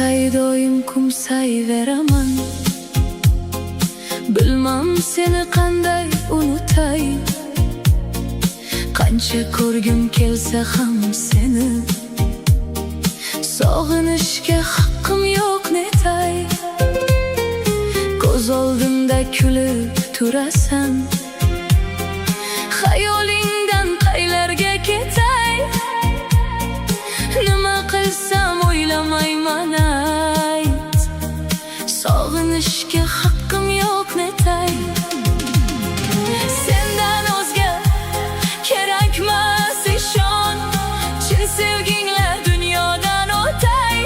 Qumsay doim qumsayveraman. Bilmam seni qanday unutay. Qancha ko'rgim kelsa ham seni, sog'inishga haqqim yo'q netay. Ko'z oldimda kulib turasan, xayolingdan qaylarga ketay. Nima qilsam o'ylamayman ayt, sog'inishga haqqim yo'q netay. Sendan o'zga kerakmas ishon, chin sevginglar dunyodan o'tay.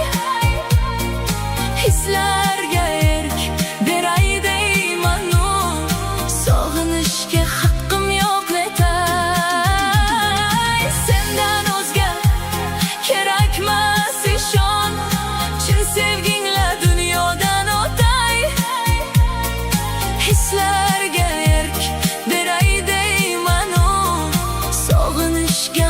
Hislarga erk beray deymanu, sog'inishga haqqim yo'q netay. Sendan o'zga kerakmas ishon, chin sevginglar dunyodan o'tay. Hislarga erk beray deymanu, sog'inishga